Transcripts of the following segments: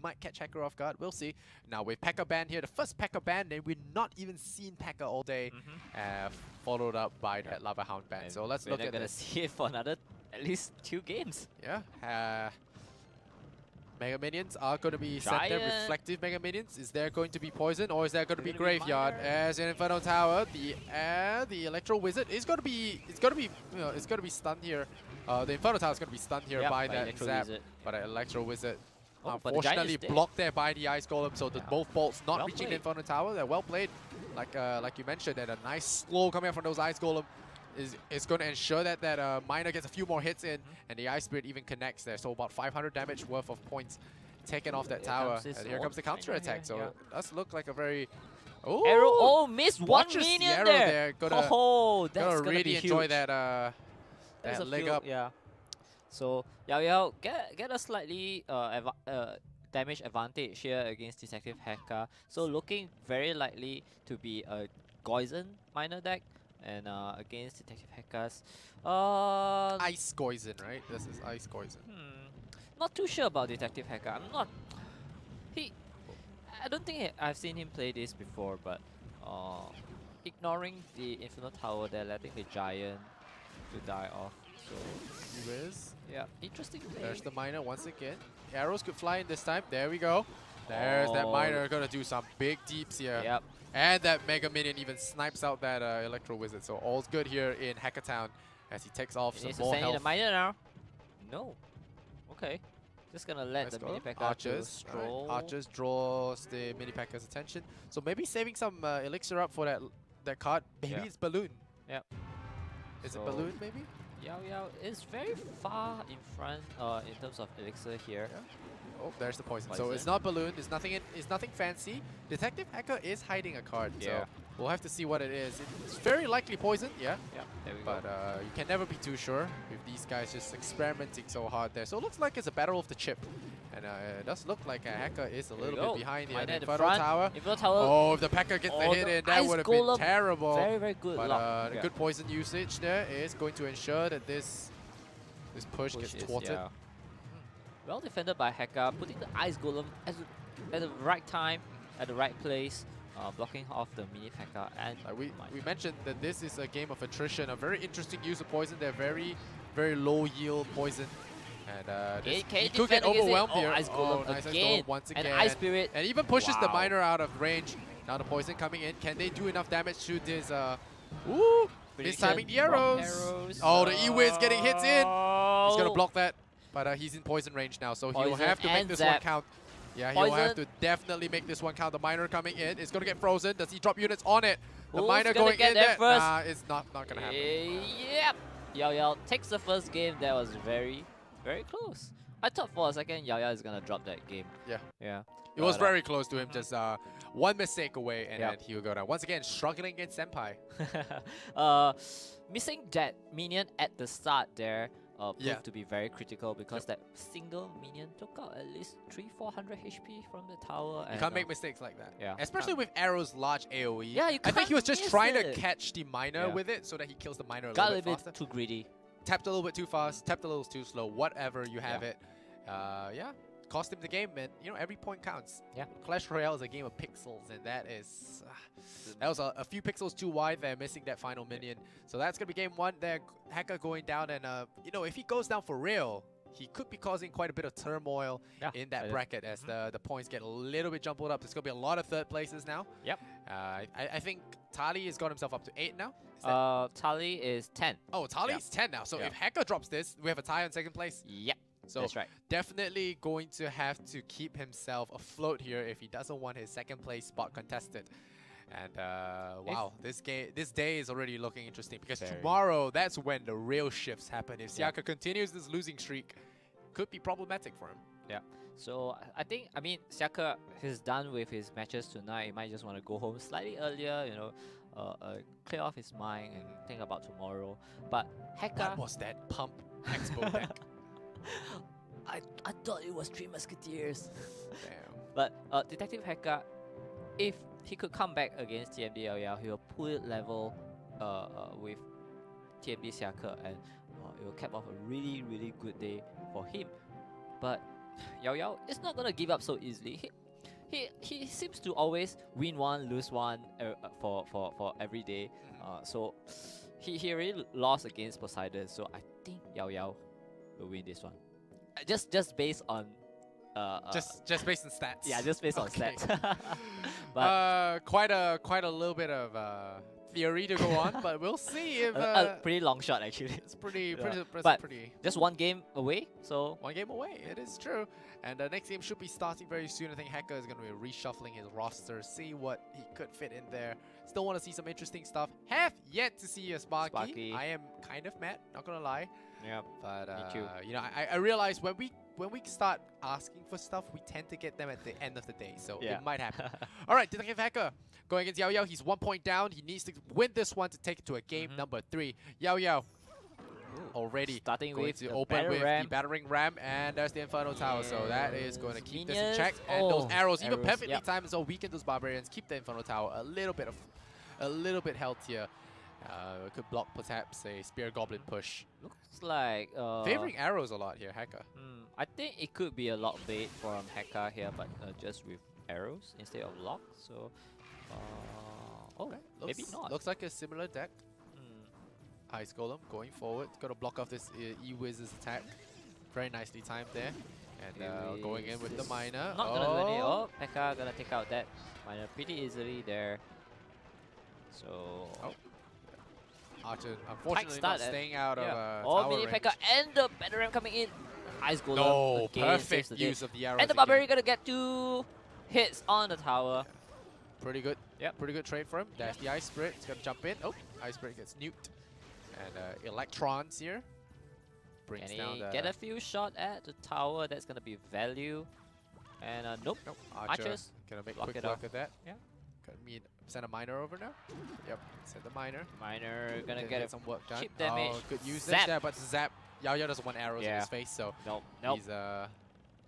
might catch Hecka off guard. We'll see. Now with P.E.K.K.A ban here, the first P.E.K.K.A ban, and we've not even seen P.E.K.K.A all day, followed up by that Lava Hound ban. And so let's look at this. We're gonna see it for another at least 2 games. Yeah. Mega Minions are going to be sent there. Reflective Mega Minions. Is there going to be Poison, or is there going to be Graveyard? As an Inferno Tower, the Electro Wizard is going to be stunned here. The Inferno Tower is going to be stunned here by that Zap, but an Electro Wizard. Unfortunately, blocked there by the Ice Golem, so both bolts not reaching the Inferno Tower. They're well played, like you mentioned, and a nice slow coming out from those Ice Golem is going to ensure that Miner gets a few more hits in, and the Ice Spirit even connects there. So about 500 damage worth of points taken off that tower. And here comes the counter attack. So it does look like a very arrow. Oh, missed one minion there. That's gonna really enjoy that leg up. Yeah. So YaoYao get a slightly damage advantage here against Detective Hecka. So looking very likely to be a Goizen Miner deck. And against Detective Hecka's Ice Goizen, right? This is Ice Goizen. Not too sure about Detective Hecka. I don't think I've seen him play this before, but ignoring the Inferno Tower, they're letting the Giant to die off. So yeah, interesting play. There's the Miner once again. Arrows could fly in this time. There we go. There's that Miner gonna do some big deeps here. Yep. And that Mega Minion even snipes out that Electro Wizard. So all's good here in Hecka Town as he takes off some more health. The Miner now. No. Okay. Just gonna let the Mini P.E.K.K.A Archers stroll. Archers draws the Mini P.E.K.K.A's attention. So maybe saving some elixir up for that card. Maybe it's Balloon. Yep. Is it Balloon maybe? YaoYao is very far in front in terms of elixir here. Yeah. Oh, there's the poison. So it's not Balloon. It's nothing fancy. Detective Hecka is hiding a card. So we'll have to see what it is. It's very likely poison. Yeah. There we go. But you can never be too sure with these guys just experimenting so hard there. So it looks like it's a battle of the chip. And it does look like Hecka is a little bit behind here. Inferno Tower. Oh, if the P.E.K.K.A gets the hit in, that would have been terrible. Very, very good. But the good poison usage there is going to ensure that this push gets thwarted. Well defended by Hecka, putting the Ice Golem at the right time, at the right place, blocking off the Mini P.E.K.K.A. And we mentioned that this is a game of attrition, a very interesting use of poison. They're very, very low yield poison. And he could get overwhelmed here. Ice Golem nice again. Ice Golem once again. And Ice Spirit. And even pushes the Miner out of range. Now the poison coming in. Can they do enough damage to this? Mistiming the arrows. Oh, the E-Wiz getting hits in. He's going to block that. But he's in poison range now, so he'll have to make this one count. Yeah, he'll have to definitely make this one count. The Miner coming in. It's going to get frozen. Does he drop units on it? The Miner going in there. Nah, it's not going to happen. Yep. YaoYao takes the first game. That was very, very close. I thought for a second YaoYao is going to drop that game. Yeah. It was very close to him. Just one mistake away, and then he'll go down. Once again, struggling against Senpai. Missing that minion at the start there. Proved to be very critical because that single minion took out at least 300-400 HP from the tower. You can't make mistakes like that. Especially with Arrow's large AoE. Yeah, I think he was just trying to catch the Miner with it so that he kills the Miner a little bit faster. Too greedy. Tapped a little bit too fast, tapped a little too slow, whatever you have it. Cost him the game, and every point counts. Clash Royale is a game of pixels, and that was a few pixels too wide there, missing that final minion. So that's gonna be game one there. Hecka going down, and if he goes down for real, he could be causing quite a bit of turmoil in that bracket as the points get a little bit jumbled up. There's gonna be a lot of third places now. I think Tali has got himself up to 8 now. Tali is 10. Oh, Tali is 10 now. So if Hecka drops this, we have a tie on second place. So that's right. Definitely going to have to keep himself afloat here if he doesn't want his second place spot contested. And wow, this day is already looking interesting because tomorrow, that's when the real shifts happen. If Siaka continues this losing streak, could be problematic for him. So I mean, Siaka is done with his matches tonight. He might just want to go home slightly earlier, clear off his mind and think about tomorrow. But Hecka... What was that Pump Expo deck? I thought it was Three Musketeers. Damn. But Detective Hecka, if he could come back against TMD YaoYao, he will pull it level with TMD Siaka, and it will cap off a really, really good day for him. But YaoYao is not gonna give up so easily. He seems to always win one, lose one for every day. So he really lost against Poseidon. So I think YaoYao will win this one. Just based on just based on stats. yeah, just based on Okay. stats. But quite a little bit of theory to go on, but we'll see if a pretty long shot actually. it's pretty But pretty. just one game away, so One game away, it is true. And the next game should be starting very soon. I think Hecka is going to be reshuffling his roster, see what he could fit in there. Still want to see some interesting stuff. Have yet to see a Sparky. I am kind of mad, not going to lie. yeah. But Me too. you know, I realize when we start asking for stuff, we tend to get them at the end of the day. So Yeah. it might happen. All right, Detective Hecka going against YaoYao. He's 1 point down. He needs to win this one to take it to a game number 3. YaoYao already Starting going with to the open with ram. the battering ram, and there's the Inferno Tower. So that is going to keep this in Minions. check. And those Oh, arrows, even arrows, perfectly yep. timed, so weaken those barbarians. Keep the Inferno Tower a little bit healthier. Could block perhaps a spear goblin push. Looks like Favoring arrows a lot here, Hecka. I think it could be a lock bait from Hecka here, but just with arrows instead of lock. So maybe not. Looks like a similar deck. Ice Golem going forward. Got to block off this E-Wiz's attack. Very nicely timed there. And going in with the miner. Not gonna do any. Oh, Hecka gonna take out that miner pretty easily there. So Archer, unfortunately, start not staying out of oh, tower mini range. Hecka and the Battering coming in. Ice Golem No, again saves perfect the day. use of the arrows. And the again. Barbarian gonna get 2 hits on the tower. Pretty good. Yep. Pretty good trade for him. That's the Ice Spirit. He's gonna jump in. Oh, Ice Spirit gets nuked. And Electrons here brings Can down he the get a few shot at the tower? That's gonna be value. And nope. Nope. Archers gonna make block quick it work off. of that. Yeah. Send a miner over now. Yep. Send the miner. Miner gonna Can get some work done. chip damage. Oh, good use Zap. there, but zap. YaoYao doesn't want arrows in Yeah. his face, so Nope.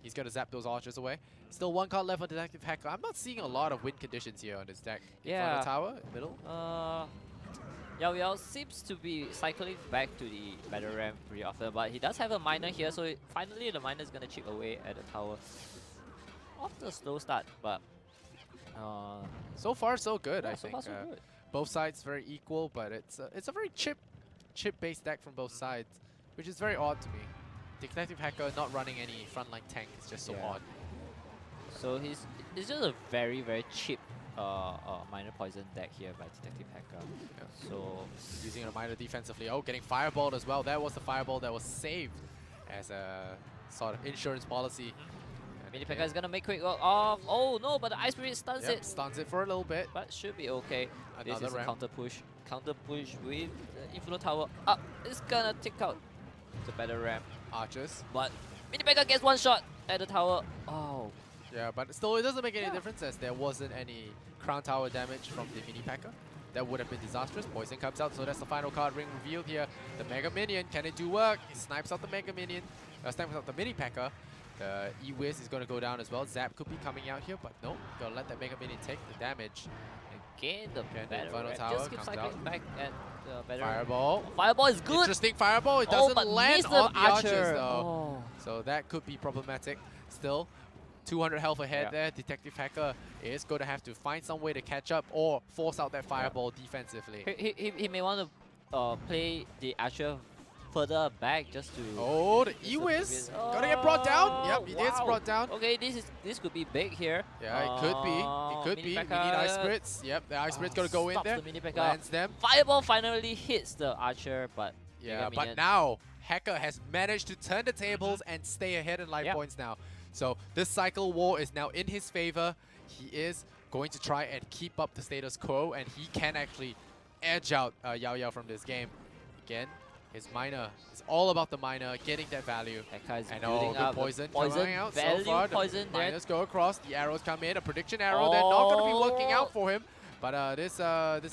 he's gonna zap those archers away. Still 1 card left on Detective Hecka. I'm not seeing a lot of win conditions here on this deck. In front of the tower, middle. YaoYao seems to be cycling back to the battle ram pretty often, but he does have a miner here, so finally the miner is gonna chip away at the tower. Off the slow start, but So far, so good. yeah, I so think far so good. both sides very equal, but it's a very chip-based deck from both sides, which is very odd to me. Detective Hecka not running any frontline tank is just so Yeah. odd. So it's just a very cheap minor poison deck here by Detective Hecka. Yeah. So Using a miner defensively. Oh, getting fireballed as well. That was the fireball that was saved as a sort of insurance policy. And Mini again, Pekka is gonna make quick work of. Oh no, but the Ice Spirit stuns yep, it. stuns it for a little bit. But should be okay. Another This is a ramp. counter push. Counter push with the Inferno Tower up. It's gonna take out the battle ramp. Archers. But Mini Pekka gets 1 shot at the tower. Oh. Yeah, but still it doesn't make any Yeah. difference as there wasn't any crown tower damage from the mini Pekka. That would have been disastrous. Poison comes out, so that's the final card ring revealed here. The Mega Minion, can it do work? He snipes out the Mega Minion. Snipes out the mini Pekka. The E-Wiz is going to go down as well. Zap could be coming out here, but no. Gotta let that Mega Minion take the damage. Again, the Okay, the battle Inferno ramp Tower just keeps comes cycling out. back at the battle ramp. Fireball. Fireball is good. Interesting fireball. It Oh, doesn't but land missed on the archers archer. though. Oh. So that could be problematic. Still, 200 health ahead Yeah. there. Detective Hecka is going to have to find some way to catch up or force out that fireball defensively. He may want to play the archer further back just to. Oh, the E-Wiz. Gotta get brought down. Yep, he gets wow. brought down. Okay, this could be big here. Yeah, it could be. It could be. We need Ice Spirits. Yep, the Ice Spirits gotta go in stops there. the Mini Pekka. Lands them. Fireball finally hits the archer, but Yeah, Mega but Minion- now Hecka has managed to turn the tables and stay ahead in life Yep. points now. So this cycle war is now in his favor. He is going to try and keep up the status quo, and he can actually edge out YaoYao from this game. Again, his miner is all about the miner, getting that value. Hecka is And building good up the poison poison coming out so value. far. Poison The there. miners go across. The arrows come in. A prediction arrow. They're not going to be working out for him. But this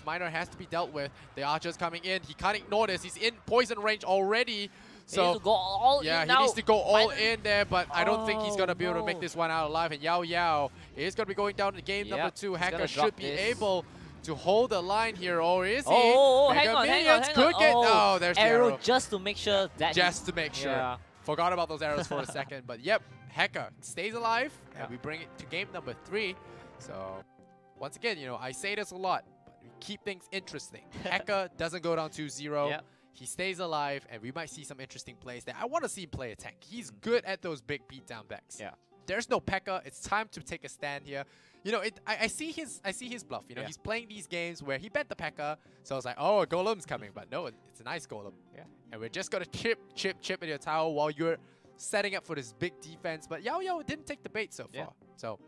miner has to be dealt with. The archer's coming in. He can't ignore this. He's in poison range already. He needs So to go all yeah, in he now. needs to go all Finally. in there, but I don't think he's going to be able to make no. this one out alive. And YaoYao is going to be going down to game number 2. he's gonna Hecka drop should be this. able to hold the line here, or is he? Oh, Mega hang on, hang on, Minions hang could on. get... Oh, Oh, there's the arrow arrow. just to make sure that Just to make sure. Yeah. Forgot about those arrows for a second, but yep, Hecka stays alive, and we bring it to game number 3. So, once again, you know, I say this a lot, but we keep things interesting. Hecka doesn't go down 2-0. Yep. He stays alive, and we might see some interesting plays there. I want to see him play a tank. He's good at those big beatdown decks. Yeah. There's no Pekka. It's time to take a stand here. You know, I see his bluff. You know, he's playing these games where he bet the Pekka, so I was like, oh, a Golem's coming, but no, it's a nice Golem. Yeah. And we're just gonna chip in your tower while you're setting up for this big defense. But YaoYao didn't take the bait so far. So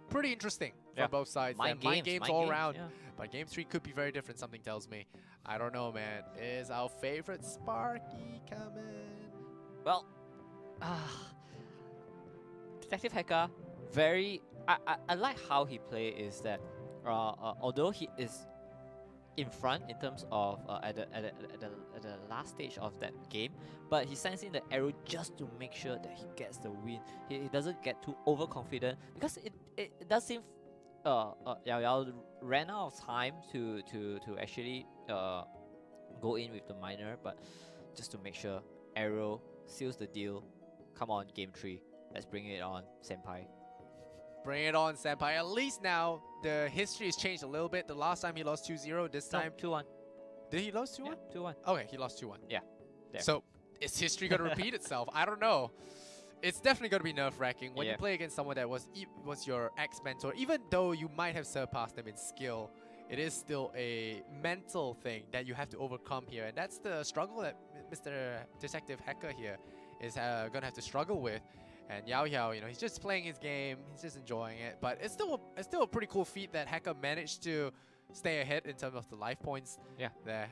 pretty interesting from both sides. Mind games all around. Yeah. But game 3 could be very different, something tells me. I don't know, man. Is our favorite Sparky coming? Well, Detective Hecka, very... I like how he play is that although he is in front in terms of at the last stage of that game, but he sends in the arrow just to make sure that he gets the win. He doesn't get too overconfident, because it does seem YaoYao ran out of time to actually go in with the miner, but just to make sure arrow seals the deal. Come on, game 3, let's bring it on, senpai. Bring it on, senpai. At least now the history has changed a little bit. The last time he lost 2-0, this time 2-1. Did he lose 2-1? Yeah, 2-1. Okay, he lost 2-1. Yeah. There. So is history gonna repeat itself? I don't know. It's definitely gonna be nerve-wracking when you play against someone that was your ex-mentor. Even though you might have surpassed them in skill, it is still a mental thing that you have to overcome here, and that's the struggle that Mr. Detective Hecka here is gonna have to struggle with. And YaoYao, you know, he's just playing his game, he's just enjoying it. But it's still a pretty cool feat that Hecka managed to stay ahead in terms of the life points. Yeah. There,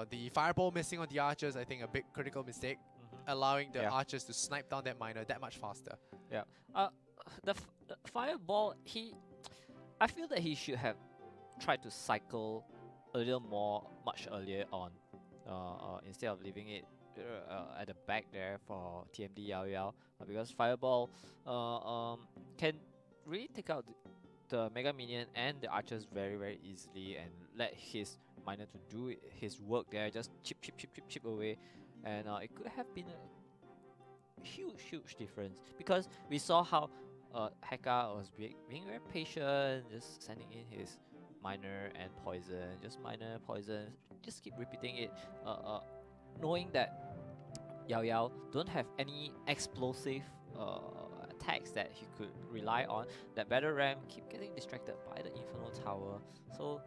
the fireball missing on the archers, I think a big critical mistake, allowing the archers to snipe down that miner that much faster. Yeah. The fireball, I feel that he should have tried to cycle a little more much earlier on, instead of leaving it at the back there for TMD YaoYao, because fireball can really take out the mega minion and the archers very easily, and let his miner to do his work there, just chip away, and it could have been a huge difference, because we saw how Hecka was being very patient, just sending in his miner and poison, just miner, poison, just keep repeating it, knowing that YaoYao don't have any explosive attacks that he could rely on. That battle ram keep getting distracted by the Inferno Tower. So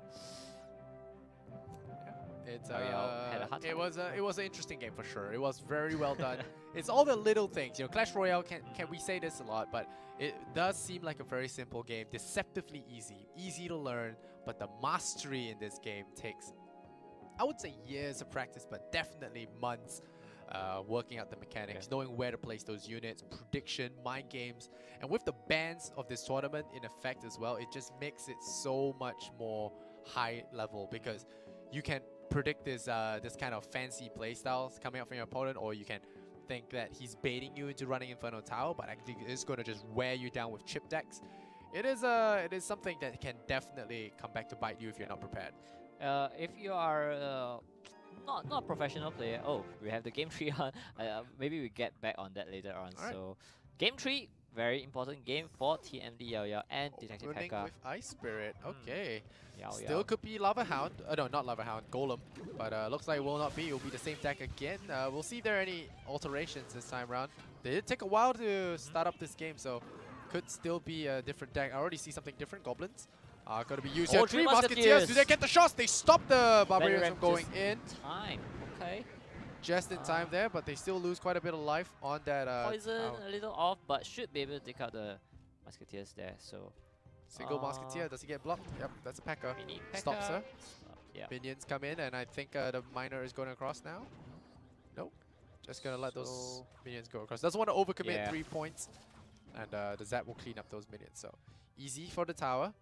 it was an interesting game for sure. It was very well done. It's all the little things. You know, Clash Royale can we say this a lot, but it does seem like a very simple game, deceptively easy to learn, but the mastery in this game takes, I would say, years of practice, but definitely months. Working out the mechanics, knowing where to place those units, prediction, mind games, and with the bans of this tournament in effect as well, it just makes it so much more high level, because you can predict this kind of fancy playstyles coming up from your opponent, or you can think that he's baiting you into running Inferno Tower, but actually it's going to just wear you down with chip decks. It is something that can definitely come back to bite you if you're not prepared. If you are not a professional player, we have the game 3 on. Maybe we get back on that later on. So game 3, very important game for TMD YaoYao and Detective Hecka. With Ice Spirit, okay. YaoYao. Still could be Lava Hound. No, not Lava Hound, Golem. But looks like it will not be. It will be the same deck again. We'll see if there are any alterations this time around. They did take a while to start up this game, so could still be a different deck. I already see something different. Goblins are going to be used here. 3 Musketeers. Do they get the shots? They stop the Barbarians from going in. Okay. Just in time there, but they still lose quite a bit of life on that. Poison a little off, but should be able to take out the Musketeers there. So single Musketeer, does he get blocked? Yep, that's a Pekka. Stops her. Minions come in, and I think the miner is going across now. Nope. Just going to let those minions go across. Doesn't want to overcommit 3 points, and the Zap will clean up those minions. So easy for the tower.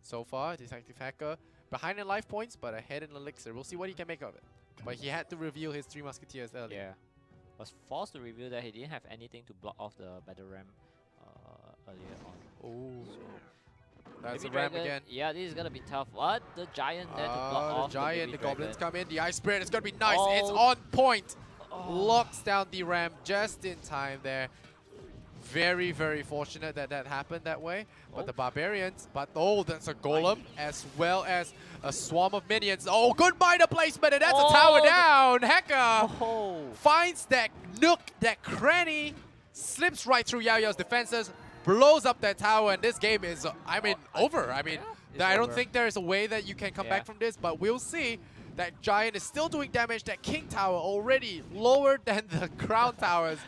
So far, Detective Hecka behind in life points, but ahead in elixir. We'll see what he can make of it. But he had to reveal his 3 Musketeers earlier. Yeah. Was forced to reveal that he didn't have anything to block off the battle ram earlier on. Oh. So that's a ram again. Yeah, this is going to be tough. What? The giant there to block off the giant, the goblins dragon. come in. The Ice Spirit is going to be nice. It's on point. locks down the ramp just in time there. Very, very fortunate that that happened that way. But the Barbarians, that's a Golem as well as a swarm of minions. Oh, good miner placement, and that's a tower down. Hecka finds that nook, that cranny, slips right through YaoYao's defenses, blows up that tower, and this game is, over. I don't think there is a way that you can come back from this, but we'll see. That Giant is still doing damage. That King Tower already lower than the Crown Towers.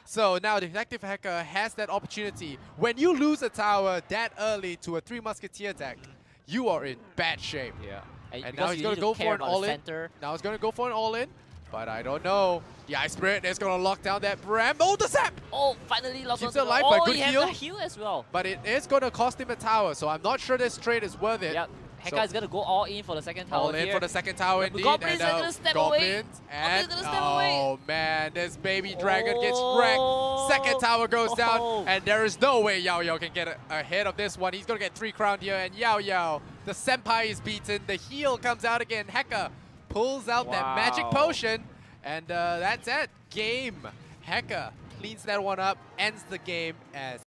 So now Detective Hecka has that opportunity. When you lose a tower that early to a 3 Musketeer deck, you are in bad shape. Yeah. And now he's going to go for an all-in. Now he's going to go for an all-in. But I don't know. The Ice Spirit is going to lock down that Bram. Oh, the Zap! Oh, finally locked Keeps it alive by good heal. Heal as well. But it is going to cost him a tower, so I'm not sure this trade is worth it. Yep. Hecka is going to go all in for the second tower. All in for the second tower indeed. Goblins are going to step away. And oh man, this baby dragon gets wrecked. Second tower goes down, and there is no way YaoYao can get ahead of this one. He's going to get 3 crown here, and YaoYao, the senpai is beaten. The heal comes out again. Hecka pulls out that magic potion, and that's it. Game. Hecka cleans that one up, ends the game as